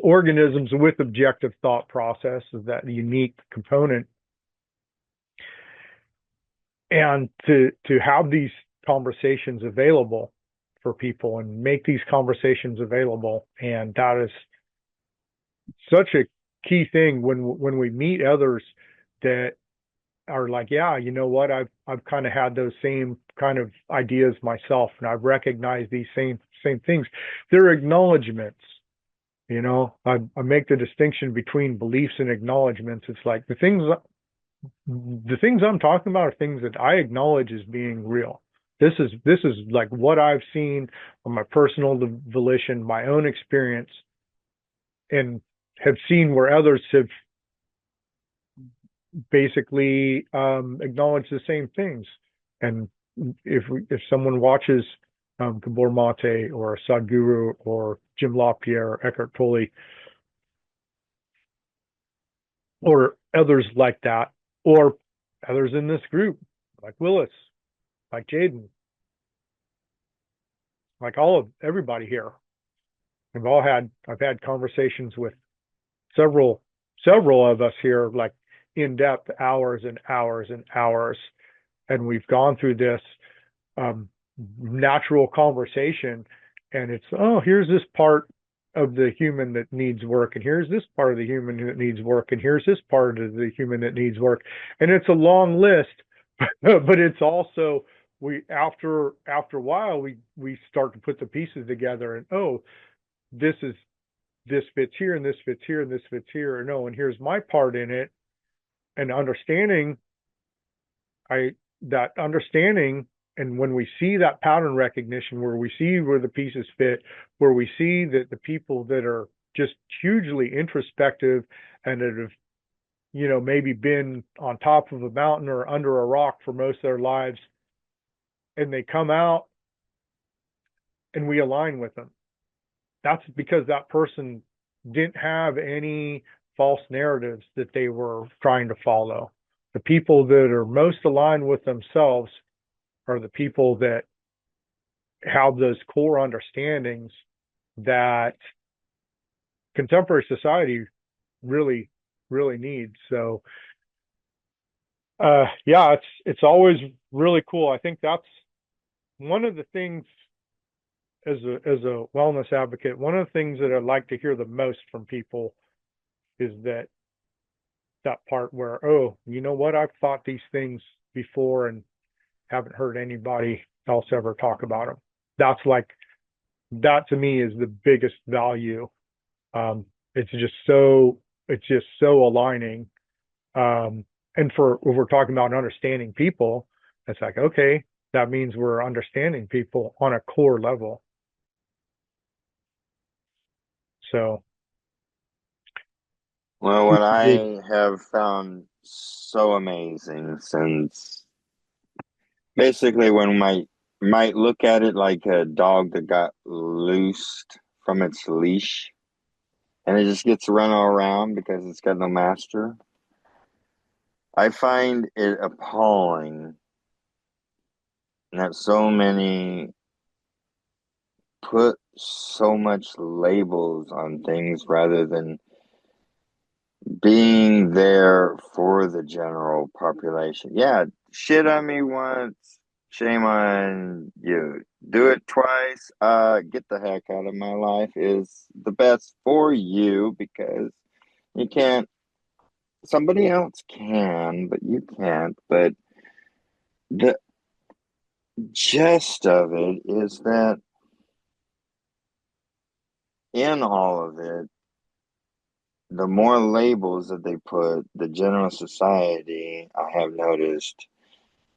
organisms with objective thought process, is that unique component. And to have these conversations available for people, and make these conversations available, and that is such a key thing when we meet others that are like, yeah, you know what, I've kind of had those same kind of ideas myself, and I've recognized these same things. They're acknowledgments. I make the distinction between beliefs and acknowledgments. It's like the things I'm talking about are things that I acknowledge as being real. This is like what I've seen on my personal volition, my own experience, and have seen where others have basically acknowledged the same things. And if someone watches Gabor Mate or Sadhguru or Jim LaPierre or Eckhart Tolle or others like that, or others in this group, like Willis, like Jaden, like everybody here. I've had conversations with several of us here, like in depth, hours and hours and hours. And we've gone through this natural conversation And it's, oh, here's this part of the human that needs work, and here's this part of the human that needs work, and here's this part of the human that needs work. And it's a long list, but it's also, we after a while we start to put the pieces together, and oh, this is, this fits here, and this fits here, and this fits here, and oh, and here's my part in it. And understanding, that understanding, and when we see that pattern recognition, where we see where the pieces fit, where we see that the people that are just hugely introspective and that have, maybe been on top of a mountain or under a rock for most of their lives, and they come out and we align with them, that's because that person didn't have any false narratives that they were trying to follow. The people that are most aligned with themselves are the people that have those core understandings that contemporary society really, really needs. So, yeah, it's always really cool. I think that's one of the things, as a wellness advocate, one of the things that I'd like to hear the most from people is that part where, oh, you know what, I've thought these things before and haven't heard anybody else ever talk about them. That's like, that to me is the biggest value. It's just so aligning. And if we're talking about understanding people, it's like, okay, that means we're understanding people on a core level. So, well, what I have found so amazing, since basically when might look at it like a dog that got loosed from its leash and it just gets run all around because it's got no master. I find it appalling that so many put so much labels on things rather than being there for the general population. Yeah, shit on me once, shame on you. Do it twice, get the heck out of my life is the best for you, because you can't, somebody else can, but you can't. But the gist of it is that in all of it, the more labels that they put, the general society, I have noticed,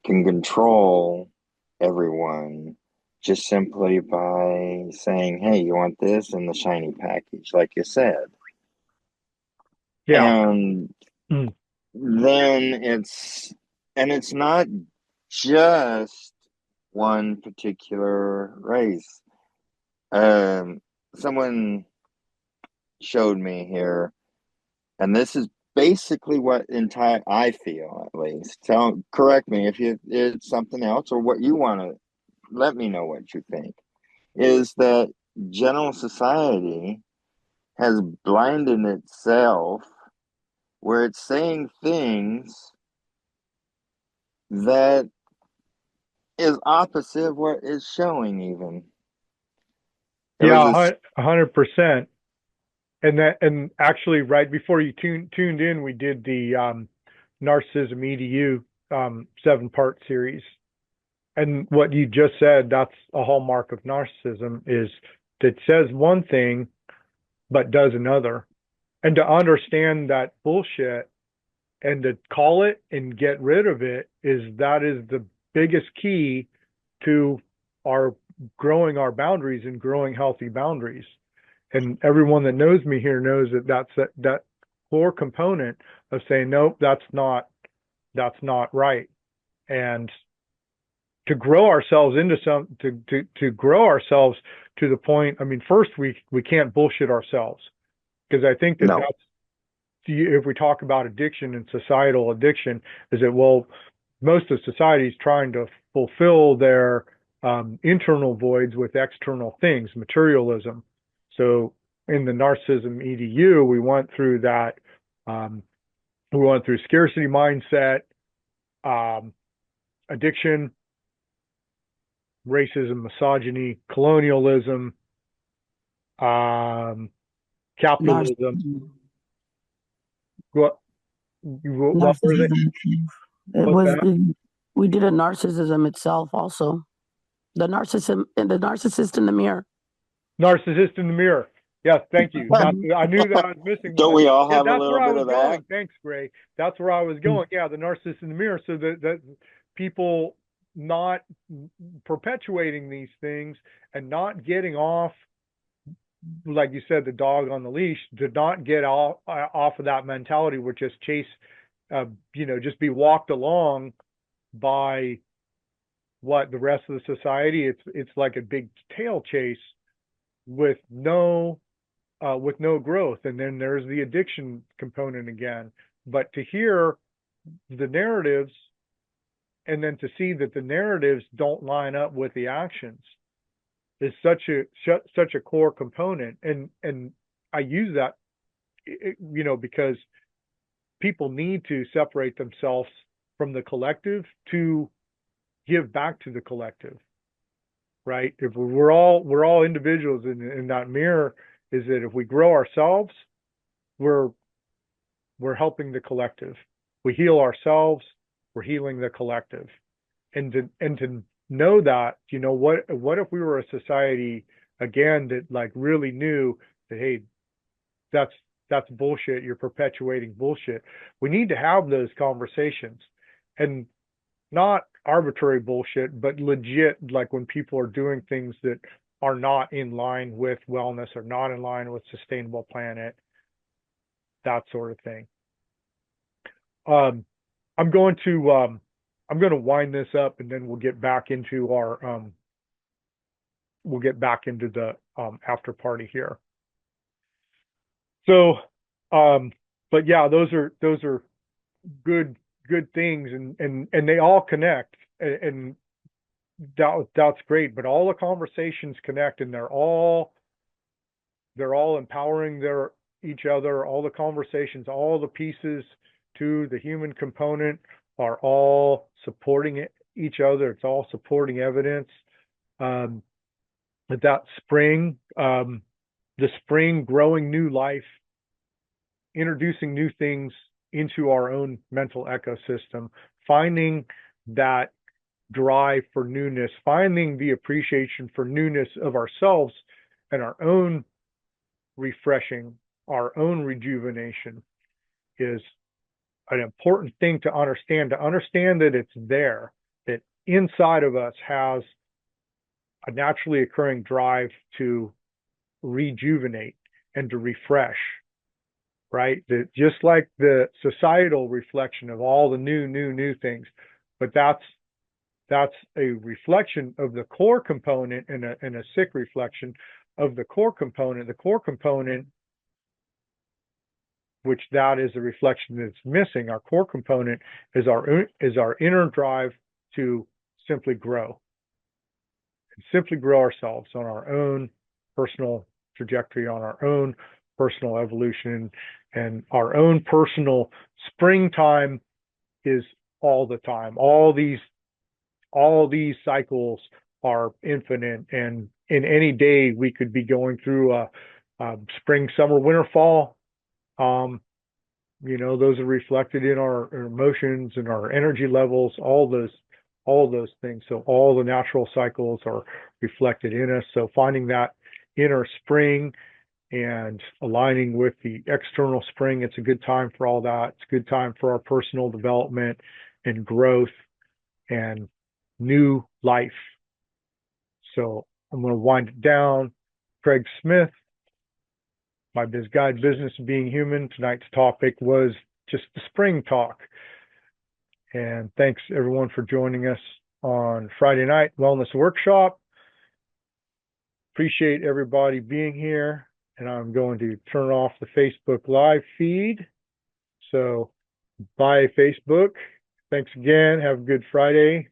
can control everyone just simply by saying, hey, you want this in the shiny package, like you said. yeah. And then it's not just one particular race. Someone showed me here, and this is basically what I feel, at least. Correct me if it's something else, or what you want to let me know what you think. Is that general society has blinded itself, where it's saying things that is opposite of what it's showing. Even Yeah, 100%. And actually, right before you tuned in, we did the Narcissism EDU 7-part series. And what you just said, that's a hallmark of narcissism, is that it says one thing but does another. And to understand that bullshit and to call it and get rid of it, that is the biggest key to our growing our boundaries and growing healthy boundaries. And everyone that knows me here knows that that core component of saying, nope, that's not right. And to grow ourselves into to grow ourselves to the point, I mean, first we can't bullshit ourselves, because I think that no. that's, if we talk about addiction and societal addiction, is that, well, most of society is trying to fulfill their internal voids with external things, materialism. So in the Narcissism EDU, we went through that. We went through scarcity mindset, addiction, racism, misogyny, colonialism, capitalism. Narcissism. What, what were they? Narcissism. It What's was that? we did a narcissism itself also. The narcissist in the mirror. Narcissist in the mirror. Yes, thank you. Mhm. I knew that I was missing Don't one. we all Yeah, have a that's little where I bit was of that? going. Thanks, Gray. That's where I was going. Yeah, the narcissist in the mirror. So that people not perpetuating these things and not getting off, like you said, the dog on the leash, did not get off of that mentality, which just chase, just be walked along by what the rest of the society. It's like a big tail chase with no growth. And then there's the addiction component again. But to hear the narratives and then to see that the narratives don't line up with the actions is such a core component. And I use that, because people need to separate themselves from the collective to give back to the collective, right? If we're all individuals in that mirror, is that if we grow ourselves, we're helping the collective. We heal ourselves, we're healing the collective. And to know that, what if we were a society again that like really knew that, hey, that's bullshit, you're perpetuating bullshit. We need to have those conversations, and not arbitrary bullshit, but legit, like when people are doing things that are not in line with wellness or not in line with sustainable planet, that sort of thing. I'm going to wind this up, and then we'll get back into the after party here. So, but yeah, those are good things, and they all connect, and that's great. But all the conversations connect, and they're all empowering each other. All the conversations, all the pieces to the human component are all supporting each other. It's all supporting evidence. That spring, the spring, growing new life, introducing new things into our own mental ecosystem, finding that drive for newness, finding the appreciation for newness of ourselves and our own refreshing, our own rejuvenation is an important thing to understand that it's there, that inside of us has a naturally occurring drive to rejuvenate and to refresh, right? That just like the societal reflection of all the new things, but that's a reflection of the core component, and a sick reflection of the core component. The core component, which that is a reflection that's missing. Our core component is our inner drive to simply grow ourselves on our own personal trajectory, on our own personal evolution, and our own personal springtime is all the time. All these cycles are infinite, and in any day we could be going through a spring, summer, winter, fall. Those are reflected in our emotions and our energy levels, all those things. So all the natural cycles are reflected in us. So finding that inner spring and aligning with the external spring, it's a good time for all that. It's a good time for our personal development and growth and new life. So I'm going to wind it down. Kraig Smyth, my Biz Guide, Business of Being Human. Tonight's topic was just the spring talk. And thanks everyone for joining us on Friday night wellness workshop. Appreciate everybody being here. And I'm going to turn off the Facebook live feed. So bye, Facebook. Thanks again. Have a good Friday.